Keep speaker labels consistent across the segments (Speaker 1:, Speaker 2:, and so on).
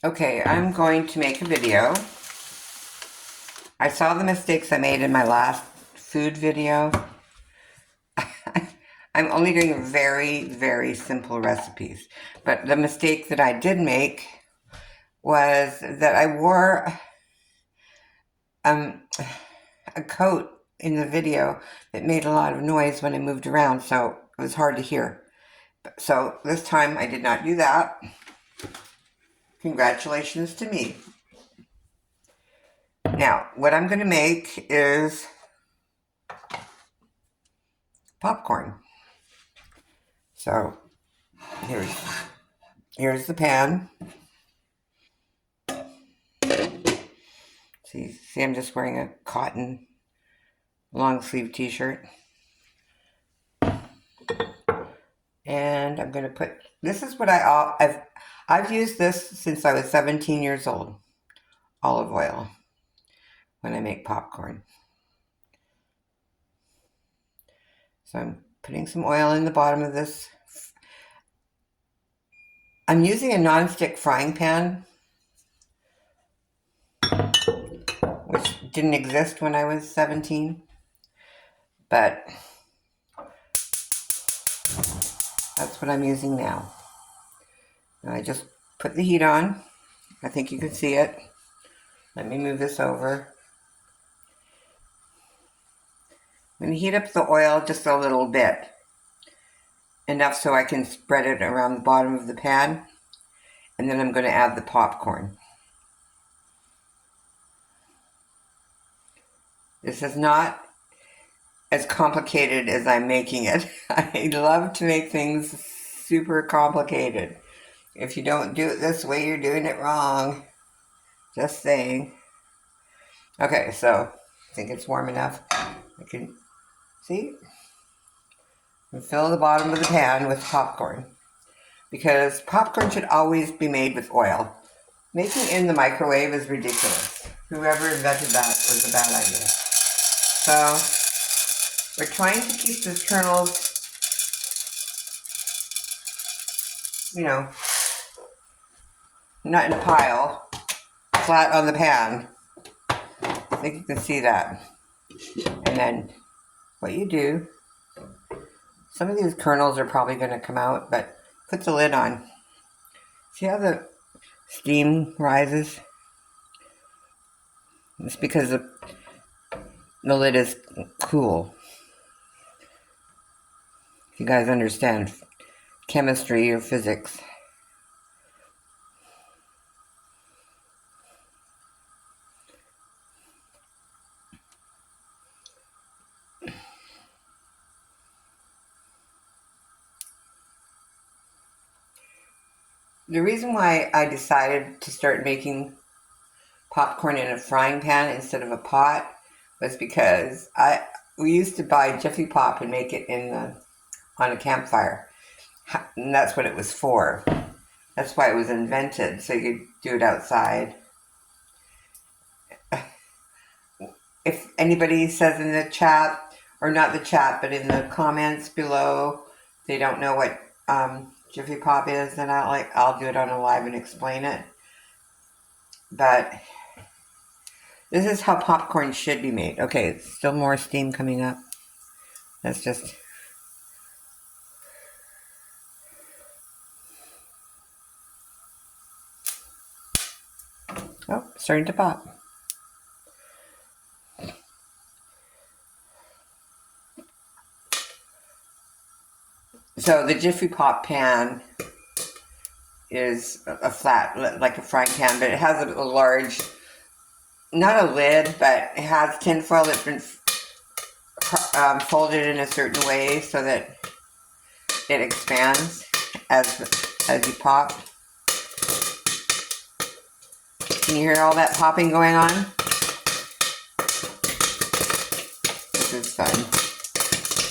Speaker 1: Okay, I'm going to make a video. I saw the mistakes I made in my last food video. I'm only doing very, very simple recipes. But the mistake that I did make was that I wore a coat in the video that made a lot of noise when I moved around, so it was hard to hear. So this time I did not do that. Congratulations to me. Now, what I'm going to make is popcorn. So here's the pan. See, I'm just wearing a cotton long sleeve t-shirt. And I'm going to put, this is what I've used this since I was 17 years old. Olive oil when I make popcorn. So I'm putting some oil in the bottom of this. I'm using a non-stick frying pan, which didn't exist when I was 17, but that's what I'm using now. And I just put the heat on. I think you can see it. Let me move this over. I'm going to heat up the oil just a little bit. Enough so I can spread it around the bottom of the pan. And then I'm going to add the popcorn. This is not as complicated as I'm making it. I love to make things super complicated. If you don't do it this way, you're doing it wrong. Just saying. Okay, so I think it's warm enough. I can see and fill the bottom of the pan with popcorn, because popcorn should always be made with oil. Making in the microwave is ridiculous. Whoever invented that was a bad idea. So we're trying to keep the kernels, not in a pile, flat on the pan. I think you can see that. And then what you do, some of these kernels are probably going to come out, but put the lid on. See how the steam rises? It's because the lid is cool. If you guys understand chemistry or physics. The reason why I decided to start making popcorn in a frying pan instead of a pot was because we used to buy Jiffy Pop and make it on a campfire. And that's what it was for. That's why it was invented, so you could do it outside. If anybody says in the chat, or not the chat, but in the comments below, they don't know what Jiffy Pop is, then I'll do it on a live and explain it. But this is how popcorn should be made. Okay, still more steam coming up. That's just... Oh, starting to pop. So the Jiffy Pop pan is a flat, like a frying pan, but it has a large, not a lid, but it has tinfoil that's been folded in a certain way so that it expands as you pop. Can you hear all that popping going on? This is fun.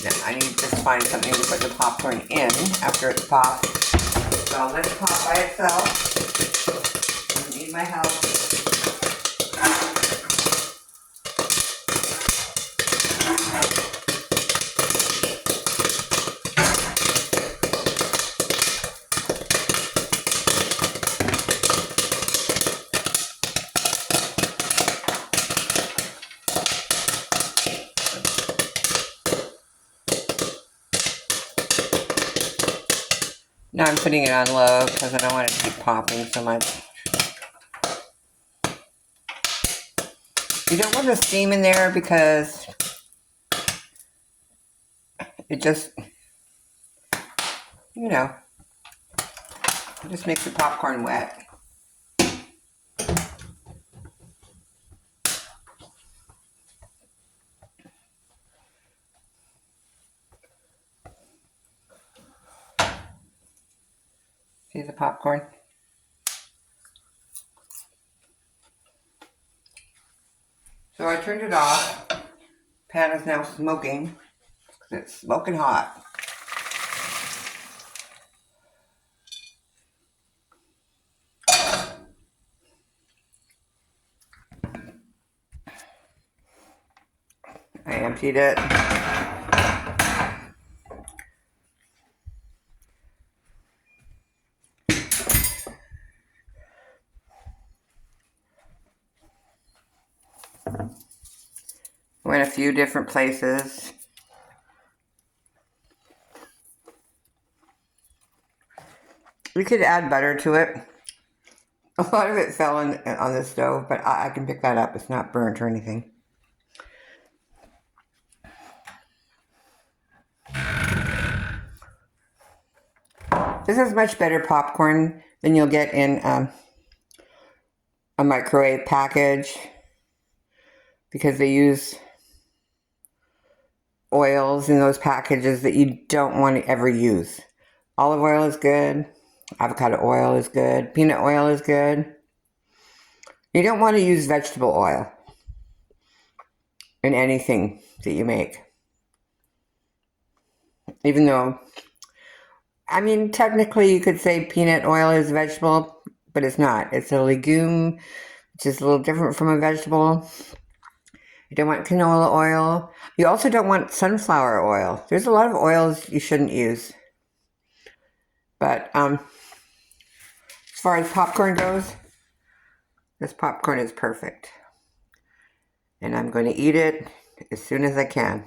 Speaker 1: Now I need to find something to put the popcorn in after it's popped. So I'll let it pop by itself. I don't need my help. Now I'm putting it on low because I don't want it to keep popping so much. You don't want the steam in there because it just, you know, it just makes the popcorn wet. See the popcorn? So I turned it off. Pan is now smoking. It's smoking hot. I emptied it. Went a few different places. We could add butter to it. A lot of it fell on the stove, but I can pick that up. It's not burnt or anything. This is much better popcorn than you'll get in a microwave package because they use oils in those packages that you don't want to ever use. Olive oil is good. Avocado oil is good. Peanut oil is good. You don't want to use vegetable oil in anything that you make. Even though, I mean, technically you could say peanut oil is vegetable, but it's not. It's a legume, which is a little different from a vegetable. You don't want canola oil. You also don't want sunflower oil. There's a lot of oils you shouldn't use. But as far as popcorn goes, this popcorn is perfect. And I'm going to eat it as soon as I can.